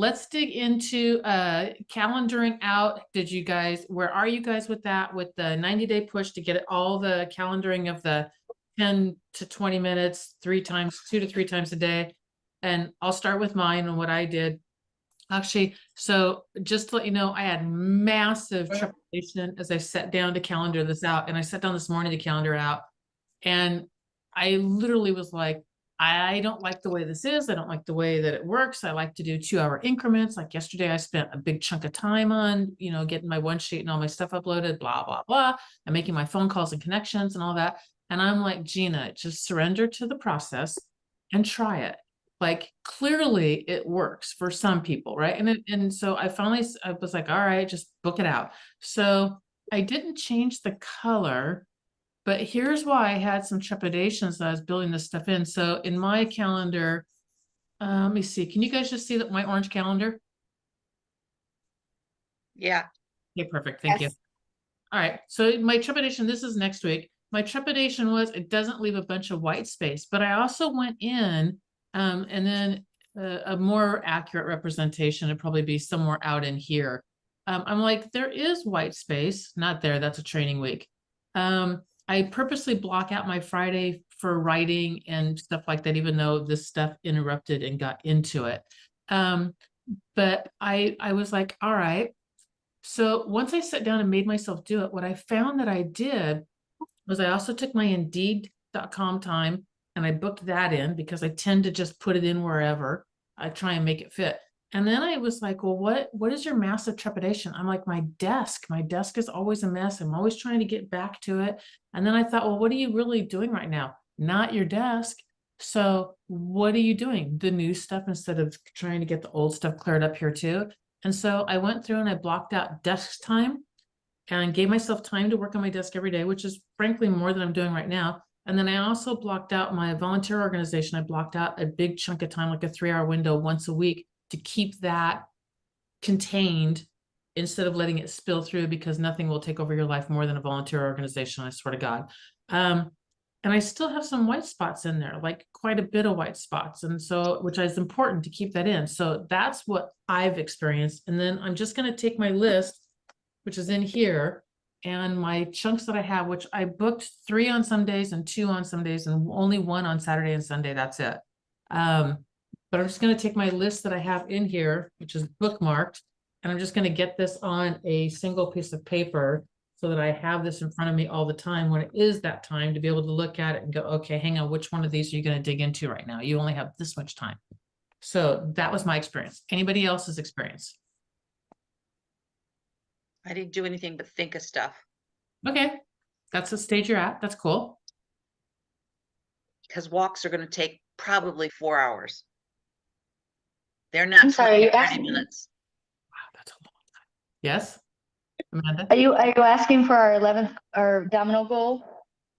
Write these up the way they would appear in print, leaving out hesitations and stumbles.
let's dig into calendaring out. Where are you guys with that? With the 90-day push to get all the calendaring of the 10 to 20 minutes, 2 to 3 times a day. And I'll start with mine and what I did. Actually, so just to let you know, I had massive trepidation as I sat down to calendar this out. And I sat down this morning to calendar out. And I literally was like, I don't like the way this is. I don't like the way that it works. I like to do 2-hour increments. Like yesterday, I spent a big chunk of time on, getting my one sheet and all my stuff uploaded, blah, blah, blah, and making my phone calls and connections and all that. And I'm like, Gina, just surrender to the process and try it. Like clearly it works for some people, right? And so I was like, all right, just book it out. So I didn't change the color. But here's why I had some trepidations that I was building this stuff in. So in my calendar, let me see. Can you guys just see that my orange calendar? Yeah. Okay, perfect. Thank you. All right. So my trepidation, this is next week. My trepidation was it doesn't leave a bunch of white space, but I also went in and then a more accurate representation would probably be somewhere out in here. I'm like, there is white space, not there. That's a training week. I purposely block out my Friday for writing and stuff like that, even though this stuff interrupted and got into it. But I was like, all right. So once I sat down and made myself do it, what I found that I did was I also took my Indeed.com time and I booked that in because I tend to just put it in wherever I try and make it fit. And then I was like, well, what is your massive trepidation? I'm like, my desk is always a mess. I'm always trying to get back to it. And then I thought, well, what are you really doing right now? Not your desk. So what are you doing? The new stuff instead of trying to get the old stuff cleared up here too. And so I went through and I blocked out desk time and gave myself time to work on my desk every day, which is frankly more than I'm doing right now. And then I also blocked out my volunteer organization. I blocked out a big chunk of time, like a 3-hour window once a week to keep that contained instead of letting it spill through because nothing will take over your life more than a volunteer organization. I swear to God. And I still have some white spots in there, like quite a bit of white spots. And so, which is important to keep that in. So that's what I've experienced. And then I'm just going to take my list, which is in here, and my chunks that I have, which I booked 3 on some days and 2 on some days and only 1 on Saturday and Sunday. That's it. But I'm just going to take my list that I have in here, which is bookmarked, and I'm just going to get this on a single piece of paper so that I have this in front of me all the time when it is that time to be able to look at it and go, okay, hang on, which one of these are you going to dig into right now? You only have this much time. So that was my experience. Anybody else's experience? I didn't do anything but think of stuff. Okay. That's the stage you're at. That's cool. Because walks are going to take probably 4 hours. They're not I'm sorry, 20, you 30 asked me. minutes. Wow, that's a long time. Yes, Amanda? Are you asking for our domino goal?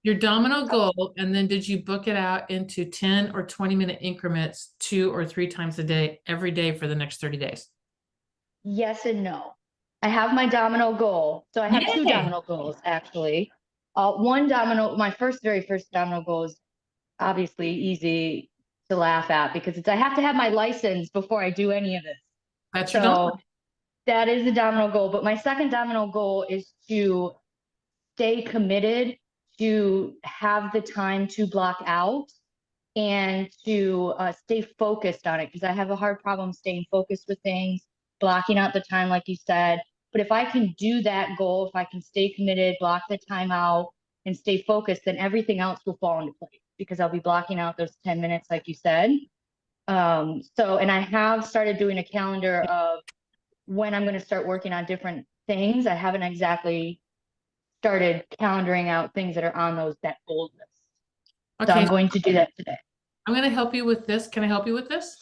Your domino goal, and then did you book it out into 10 or 20-minute increments 2 or 3 times a day, every day for the next 30 days? Yes and no. I have my domino goal. So I have 2 Yay. domino goals, actually. My very first domino goal is obviously easy to laugh at because I have to have my license before I do any of this. That's your domino. That is a domino goal. But my second domino goal is to stay committed, to have the time to block out and to stay focused on it because I have a hard problem staying focused with things, blocking out the time, like you said. But if I can do that goal, if I can stay committed, block the time out and stay focused, then everything else will fall into place because I'll be blocking out those 10 minutes, like you said. And I have started doing a calendar of when I'm going to start working on different things. I haven't exactly started calendaring out things that are on that goal list. Okay. So I'm going to do that today. I'm going to help you with this. Can I help you with this?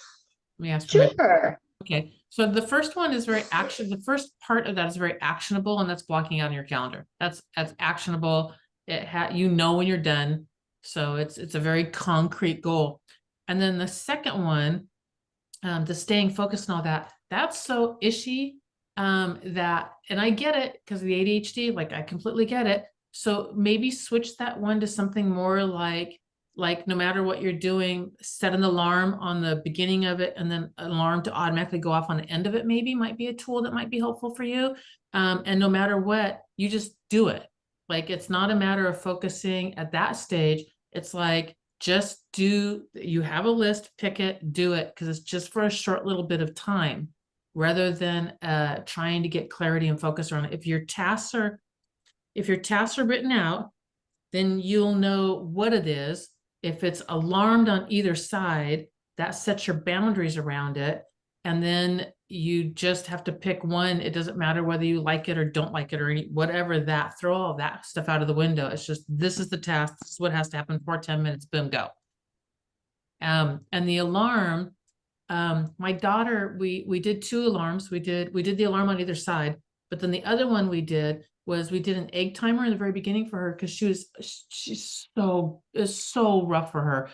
Let me ask for Sure. Okay. So the first one is the first part of that is very actionable, and that's blocking out on your calendar. That's actionable. You know when you're done. So it's a very concrete goal. And then the second one, the staying focused and all that, that's so ishy and I get it because of the ADHD, like I completely get it. So maybe switch that one to something more like like no matter what you're doing, set an alarm on the beginning of it and then an alarm to automatically go off on the end of it maybe might be a tool that might be helpful for you. And no matter what, you just do it. Like, it's not a matter of focusing at that stage. It's like, just do, you have a list, pick it, do it, because it's just for a short little bit of time rather than trying to get clarity and focus on it. If your tasks are written out, then you'll know what it is. If it's alarmed on either side, that sets your boundaries around it. And then you just have to pick one. It doesn't matter whether you like it or don't like it or whatever that, throw all that stuff out of the window. It's just, this is the task. This is what has to happen for 10 minutes, boom, go. And the alarm, my daughter, we did 2 alarms. We did the alarm on either side, but then the other one we did an egg timer in the very beginning for her, because she's so rough for her.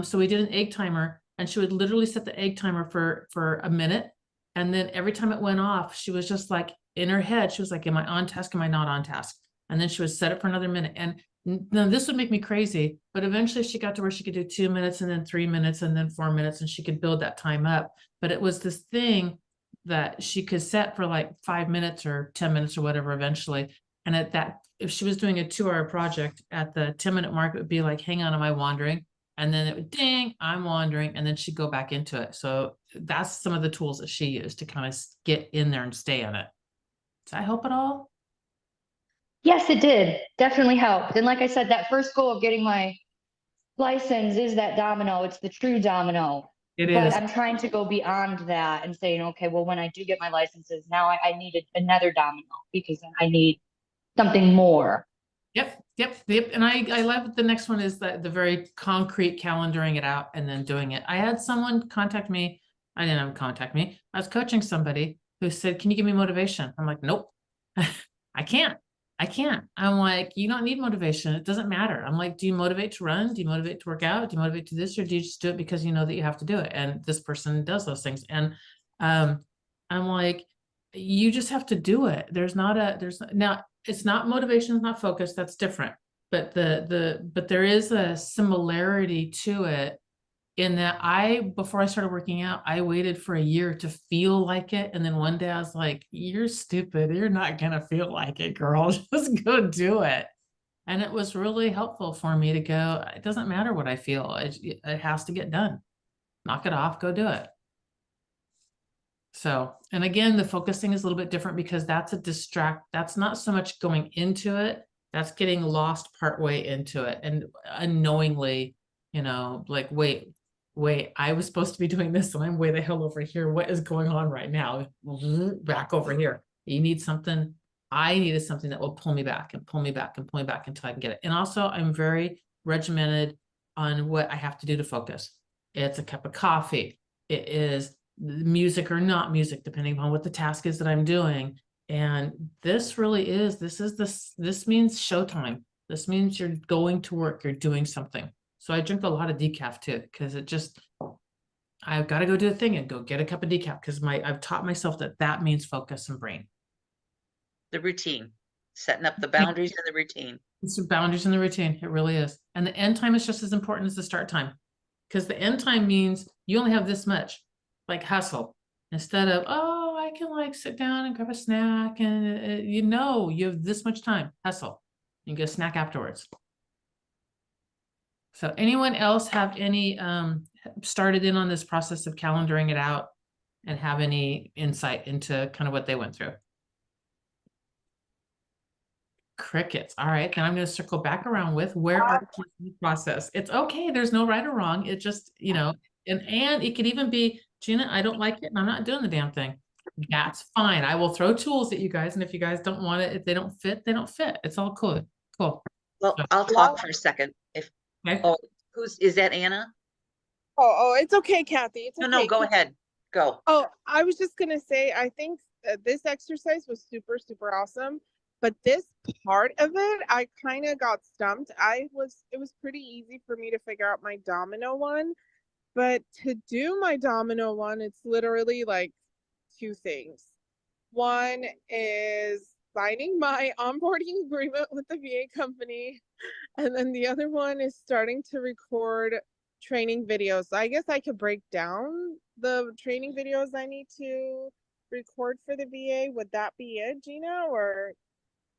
So we did an egg timer, and she would literally set the egg timer for a minute, and then every time it went off, she was just like, in her head, she was like, am I on task? Am I not on task? And then she would set it for another minute. And now this would make me crazy, but eventually she got to where she could do 2 minutes and then 3 minutes and then 4 minutes, and she could build that time up. But it was this thing that she could set for like 5 minutes or 10 minutes or whatever eventually. And at that, if she was doing a 2-hour project, at the 10-minute mark, it would be like, hang on, am I wandering? And then it would ding, I'm wandering, and then she'd go back into it. So that's some of the tools that she used to kind of get in there and stay in it. Does that help at all? Yes, it did. Definitely helped. And like I said, that first goal of getting my license is that domino. It's the true domino. It But is. I'm trying to go beyond that and saying, okay, well, when I do get my licenses, now I need another domino, because I need something more. Yep. And I love the next one is that the very concrete calendaring it out and then doing it. I had someone contact me. I didn't have them contact me. I was coaching somebody who said, can you give me motivation? I'm like, nope, I can't. I'm like, you don't need motivation. It doesn't matter. I'm like, do you motivate to run? Do you motivate to work out? Do you motivate to this? Or do you just do it because you know that you have to do it? And this person does those things. And I'm like, you just have to do it. Now it's not motivation, it's not focus, that's different. But but there is a similarity to it, in that before I started working out, I waited for a year to feel like it. And then one day I was like, you're stupid. You're not going to feel like it, girl. Just go do it. And it was really helpful for me to go, it doesn't matter what I feel. It has to get done. Knock it off, go do it. So, and again, the focusing is a little bit different, because that's that's not so much going into it. That's getting lost partway into it and unknowingly, like, wait, I was supposed to be doing this and I'm way the hell over here. What is going on right now? Back over here. You need something. I needed something that will pull me back and pull me back and pull me back until I can get it. And also, I'm very regimented on what I have to do to focus. It's a cup of coffee. It is music or not music, depending upon what the task is that I'm doing. And this means showtime. This means you're going to work, you're doing something. So I drink a lot of decaf too, because I've got to go do a thing and go get a cup of decaf, because I've taught myself that means focus and brain. The routine, setting up the boundaries and the routine. It's the boundaries and the routine. It really is. And the end time is just as important as the start time, because the end time means you only have this much. Like, hustle, instead of, oh, I can like sit down and grab a snack, and you have this much time. Hustle, you can get a snack afterwards. So anyone else have any started in on this process of calendaring it out and have any insight into kind of what they went through? Crickets. All right, then I'm going to circle back around with, where are you in the process? It's okay. There's no right or wrong. It just, and it could even be, Gina, I don't like it and I'm not doing the damn thing. That's fine. I will throw tools at you guys. And if you guys don't want it, if they don't fit, they don't fit. It's all cool. Cool. Well, So, I'll talk for a second. okay. Oh, is that Anna? Oh, it's okay, Kathy. It's okay. No, go ahead. Go. Oh, I was just gonna say, I think this exercise was super, super awesome. But this part of it, I kind of got stumped. It was pretty easy for me to figure out my domino one. But to do my domino one, it's literally like 2 things. One is signing my onboarding agreement with the VA company. And then the other one is starting to record training videos. So I guess I could break down the training videos I need to record for the VA. Would that be it, Gina? Or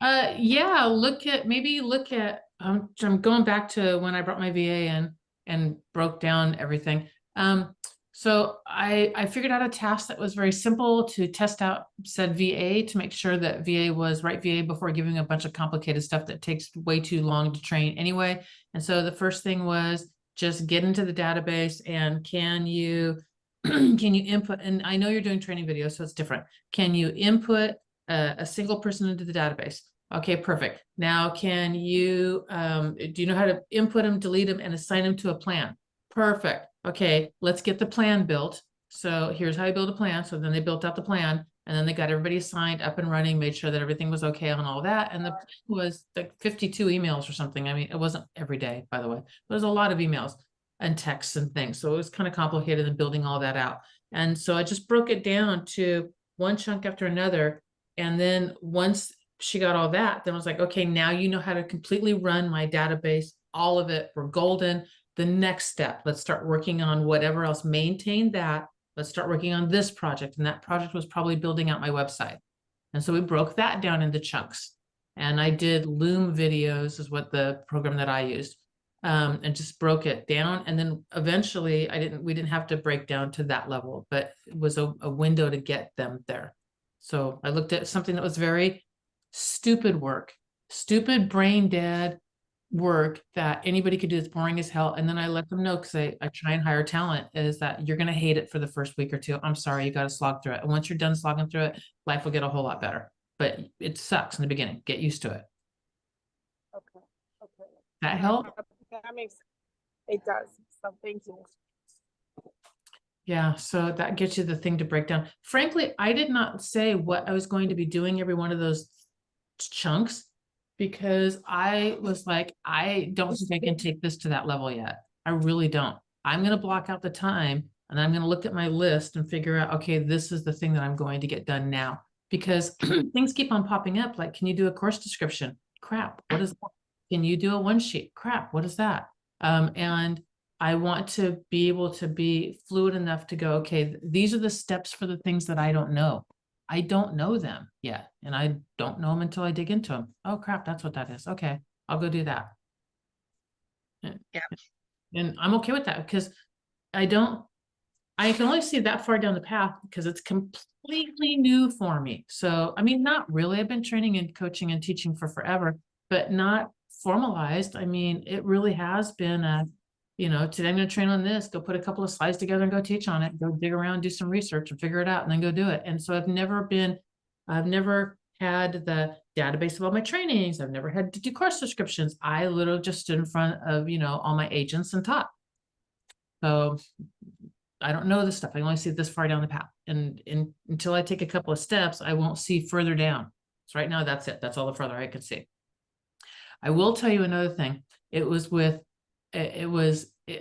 Yeah, look at, I'm going back to when I brought my VA in and broke down everything. So I figured out a task that was very simple to test out said VA to make sure that VA was right VA before giving a bunch of complicated stuff that takes way too long to train anyway. And so the first thing was just get into the database and can you can you input, and I know you're doing training videos, so it's different. Can you input a single person into the database? Okay, perfect. Now, can you, do you know how to input them, delete them, and assign them to a plan? Perfect. Okay, let's get the plan built. So here's how you build a plan. So then they built out the plan, and then they got everybody assigned, up and running, made sure that everything was okay on all that. And the plan was like 52 emails or something. I mean, it wasn't every day, by the way. There was a lot of emails and texts and things. So it was kind of complicated in building all that out. And so I just broke it down to one chunk after another. And then once she got all that, then I was like, okay, now you know how to completely run my database, all of it. We're golden. The next step, let's start working on whatever else, maintain that. Let's start working on this project. And that project was probably building out my website. And so we broke that down into chunks. And I did Loom videos is what the program that I used. And just broke it down. And then eventually we didn't have to break down to that level, but it was a window to get them there. So I looked at something that was very stupid work, stupid brain dead work that anybody could do. It's boring as hell. And then I let them know, because I try and hire talent, is that you're going to hate it for the first week or two. I'm sorry, you got to slog through it. And once you're done slogging through it, life will get a whole lot better. But it sucks in the beginning. Get used to it. okay, okay. That help? That makes it does. So thank you. Yeah, so that gets you the thing to break down. Frankly, I did not say what I was going to be doing every one of those chunks, because I was like, I don't think I can take this to that level yet. I really don't. I'm going to block out the time, and I'm going to look at my list and figure out, okay, this is the thing that I'm going to get done now, because things keep on popping up. Like, can you do a course description? Crap. What is that? Can you do a one sheet? Crap. What is that? And I want to be able to be fluid enough to go, okay, these are the steps for the things that I don't know. I don't know them yet, and I don't know them until I dig into them. Oh crap, that's what that is. Okay, I'll go do that. Yeah. And I'm okay with that, because I can only see that far down the path because it's completely new for me. So, I mean, not really. I've been training and coaching and teaching for forever, but not formalized. I mean, it really has been today I'm going to train on this, go put a couple of slides together and go teach on it, go dig around, do some research and figure it out, and then go do it. And so I've never had the database of all my trainings. I've never had to do course descriptions. I literally just stood in front of, all my agents and taught. So I don't know this stuff. I only see this far down the path. And until I take a couple of steps, I won't see further down. So right now, that's it. That's all the further I can see. I will tell you another thing.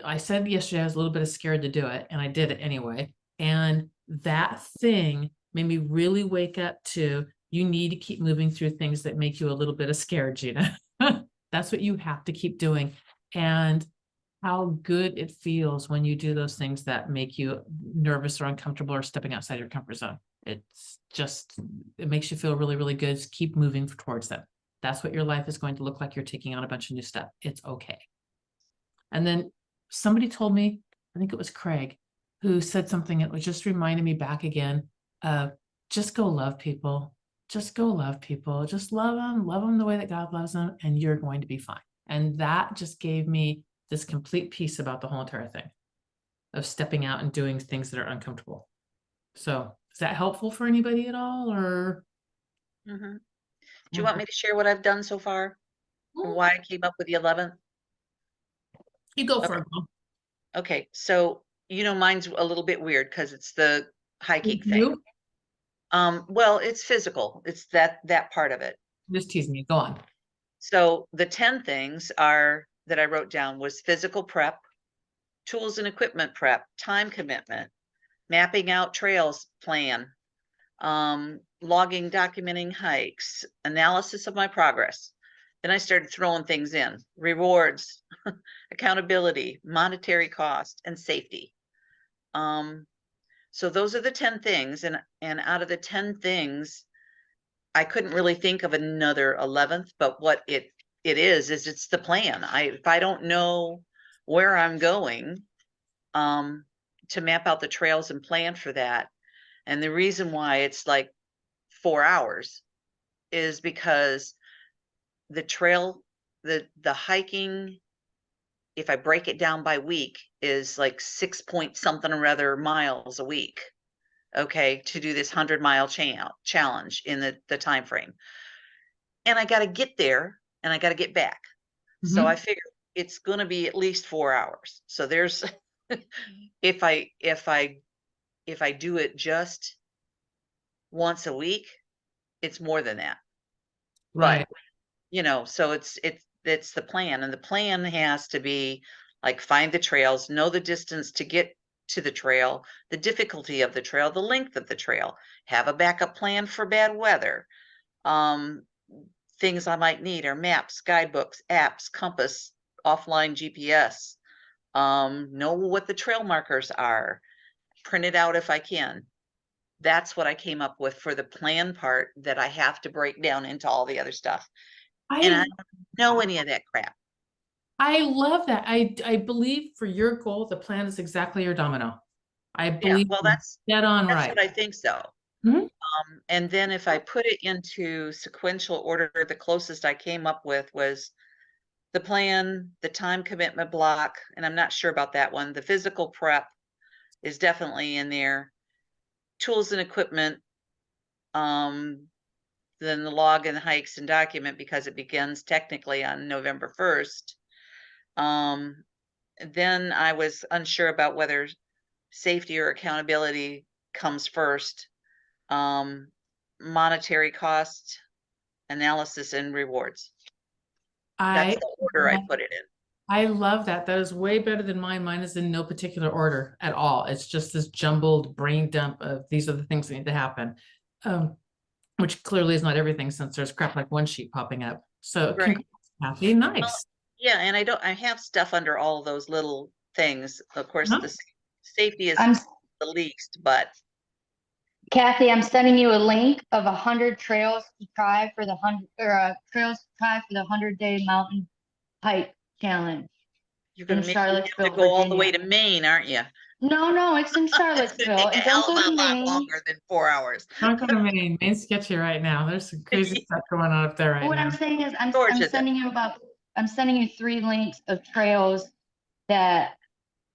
I said yesterday I was a little bit scared to do it, and I did it anyway. And that thing made me really wake up to, you need to keep moving through things that make you a little bit scared, Gina. That's what you have to keep doing. And how good it feels when you do those things that make you nervous or uncomfortable or stepping outside your comfort zone. It makes you feel really, really good. Just keep moving towards them. That's what your life is going to look like. You're taking on a bunch of new stuff. It's okay. And then somebody told me, I think it was Craig, who said something that was just reminding me back again of, just go love people. Just go love people. Just love them the way that God loves them, and you're going to be fine. And that just gave me this complete peace about the whole entire thing of stepping out and doing things that are uncomfortable. So is that helpful for anybody at all, or? Mm-hmm. Do you want me to share what I've done so far? Or why I came up with the 11th? You go for it. Okay, so mine's a little bit weird because it's the high geek thing. Well, it's physical. It's that part of it. Just teasing me. Go on. So the 10 things that I wrote down was physical prep, tools and equipment prep, time commitment, mapping out trails plan, logging, documenting hikes, analysis of my progress, Then I started throwing things in, rewards, accountability, monetary cost, and safety. So those are the 10 things. And out of the 10 things, I couldn't really think of another 11th, but what it is it's the plan. If I don't know where I'm going, to map out the trails and plan for that. And the reason why it's like 4 hours is because the trail, the hiking, if I break it down by week, is like 6 point something or other miles a week. Okay, to do this 100-mile challenge in the time frame. And I got to get there and I got to get back. So I figured it's going to be at least 4 hours. So there's if I do it just once a week, it's more than that. Right. But you know, so it's the plan, and the plan has to be like find the trails, know the distance to get to the trail, the difficulty of the trail, the length of the trail, have a backup plan for bad weather. Things I might need are maps, guidebooks, apps, compass, offline GPS, know what the trail markers are, print it out if I can. That's what I came up with for the plan part that I have to break down into all the other stuff. And I don't know any of that crap. I love that. I believe for your goal, the plan is exactly your domino. I Yeah, believe well, you're dead on that's right. what I think so. Mhm. And then if I put it into sequential order, the closest I came up with was the plan, the time commitment block, and I'm not sure about that one. The physical prep is definitely in there. Tools and equipment, then the log and hikes and document, because it begins technically on November 1st. Then I was unsure about whether safety or accountability comes first. Monetary cost, analysis, and rewards. That's the order I put it in. I love that. That is way better than mine. Mine is in no particular order at all. It's just this jumbled brain dump of these are the things that need to happen. Which clearly is not everything, since there's crap like one sheet popping up. So Right. Kathy, nice. Well, yeah, and I have stuff under all those little things. Of course, the safety is the least, but Kathy, I'm sending you a link of 100 trails to try for the 100-day mountain hike challenge. you're going in to make me have to Charlottesville, go all the way Virginia. to Maine, aren't you? No, it's in It's going to Charlottesville. take a And hell don't of go a to lot Maine. longer than 4 hours. Not going to Maine. Maine's sketchy right now. There's some crazy stuff going on up there right What now. I'm saying is I'm Georgia, sending you 3 links of trails that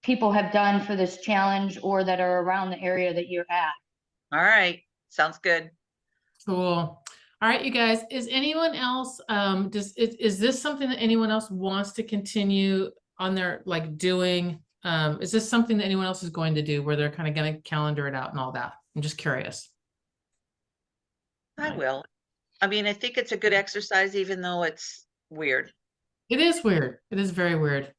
people have done for this challenge or that are around the area that you're at. All right, sounds good. Cool. All right, you guys, is anyone else, is this something that anyone else wants to continue on their, like, doing? Is this something that anyone else is going to do where they're kind of going to calendar it out and all that? I'm just curious. I will. I mean, I think it's a good exercise, even though it's weird. It is weird. It is very weird.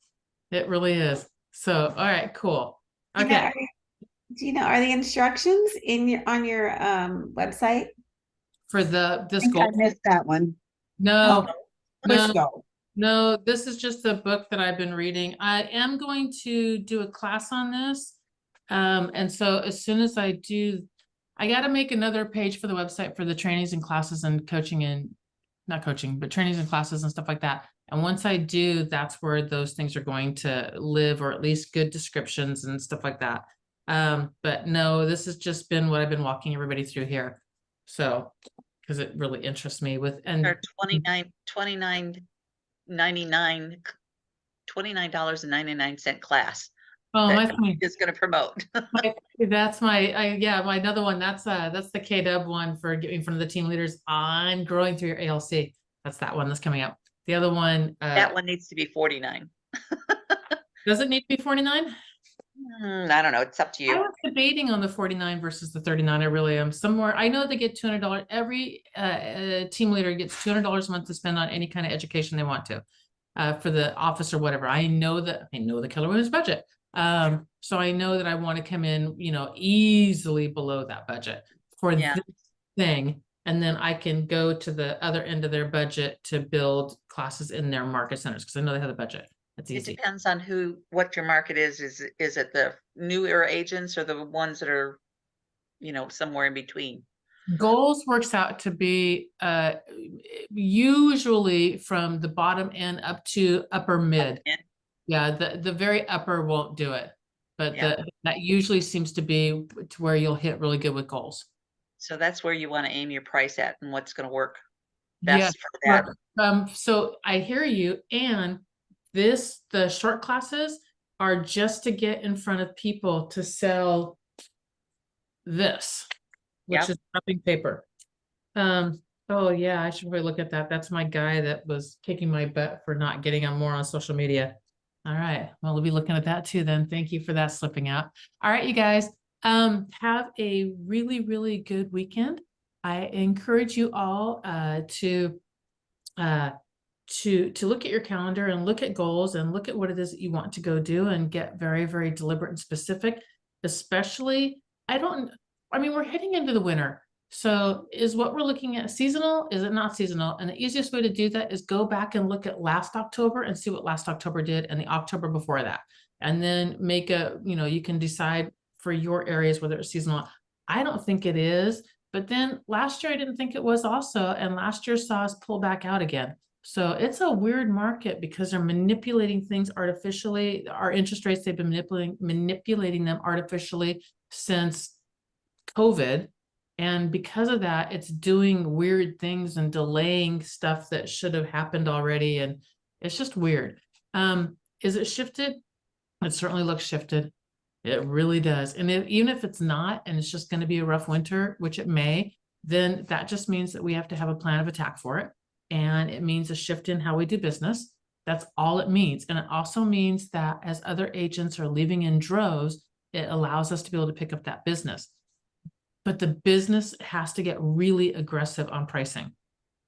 It really is. So, all right, cool. Okay. Gina, are the instructions on your website? For this I goal? missed that one. No, Push no, go. no, this is just a book that I've been reading. I am going to do a class on this. And so as soon as I do, I got to make another page for the website for the trainings and classes and coaching and not coaching, but trainings and classes and stuff like that. And once I do, that's where those things are going to live, or at least good descriptions and stuff like that. But no, this has just been what I've been walking everybody through here. So, because it really interests me with, and Or $29.99 class. oh, that my is going to promote. that's my my another one. That's the KW one for getting in front of the team leaders. I'm growing through your ALC. That's that one that's coming up. The other one, that one needs to be 49. does it need to be 49? I don't know. It's up to I you. was debating on the 49 versus the 39. I really am. Somewhere I know they get $200. Every team leader gets $200 a month to spend on any kind of education they want to, for the office or whatever. I know the Keller Williams budget. So I know that I want to come in, easily below that budget for Yeah. this thing. And then I can go to the other end of their budget to build classes in their market centers, because I know they have the budget. That's It easy. depends on what your market is. Is it the newer agents or the ones that are, somewhere in between? Goals works out to be usually from the bottom end up to upper mid. end. Yeah, the very upper won't do it, but Yeah. that usually seems to be to where you'll hit really good with goals. So that's where you want to aim your price at and what's going to work Yeah, best for that. so I hear you, and the short classes are just to get in front of people to sell this, which Yep. is wrapping paper. Oh yeah, I should really look at that. That's my guy that was kicking my butt for not getting on more on social media. All right, well, we'll be looking at that too then. Thank you for that slipping out. All right, you guys, have a really, really good weekend. I encourage you all to look at your calendar and look at goals and look at what it is that you want to go do and get very, very deliberate and specific. Especially, we're heading into the winter. So is what we're looking at seasonal? Is it not seasonal? And the easiest way to do that is go back and look at last October and see what last October did and the October before that. And then make you can decide for your areas whether it's seasonal. I don't think it is, but then last year I didn't think it was also, and last year saw us pull back out again. So it's a weird market because they're manipulating things artificially. Our interest rates, they've been manipulating them artificially since COVID. And because of that, it's doing weird things and delaying stuff that should have happened already. And it's just weird. Is it shifted? It certainly looks shifted. It really does. And even if it's not, and it's just going to be a rough winter, which it may, then that just means that we have to have a plan of attack for it. And it means a shift in how we do business. That's all it means. And it also means that as other agents are leaving in droves, it allows us to be able to pick up that business. But the business has to get really aggressive on pricing.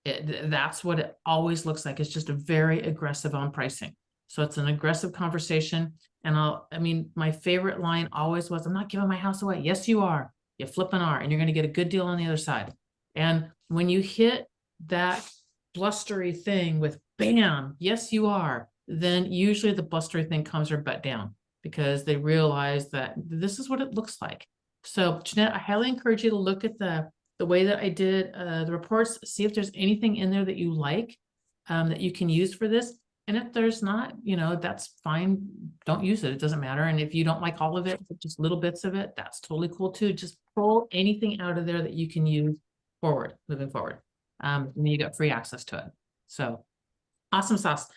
That's what it always looks like. It's just a very aggressive on pricing. So it's an aggressive conversation. And my favorite line always was, I'm not giving my house away. Yes, you are. You flipping are, and you're going to get a good deal on the other side. And when you hit that blustery thing with bam, yes, you are, then usually the blustery thing comes her butt down because they realize that this is what it looks like. So Jeanette, I highly encourage you to look at the way that I did the reports, see if there's anything in there that you like that you can use for this. And if there's not, that's fine. Don't use it. It doesn't matter. And if you don't like all of it, just little bits of it, that's totally cool too. Just pull anything out of there that you can use moving forward. And you got free access to it. So awesome sauce.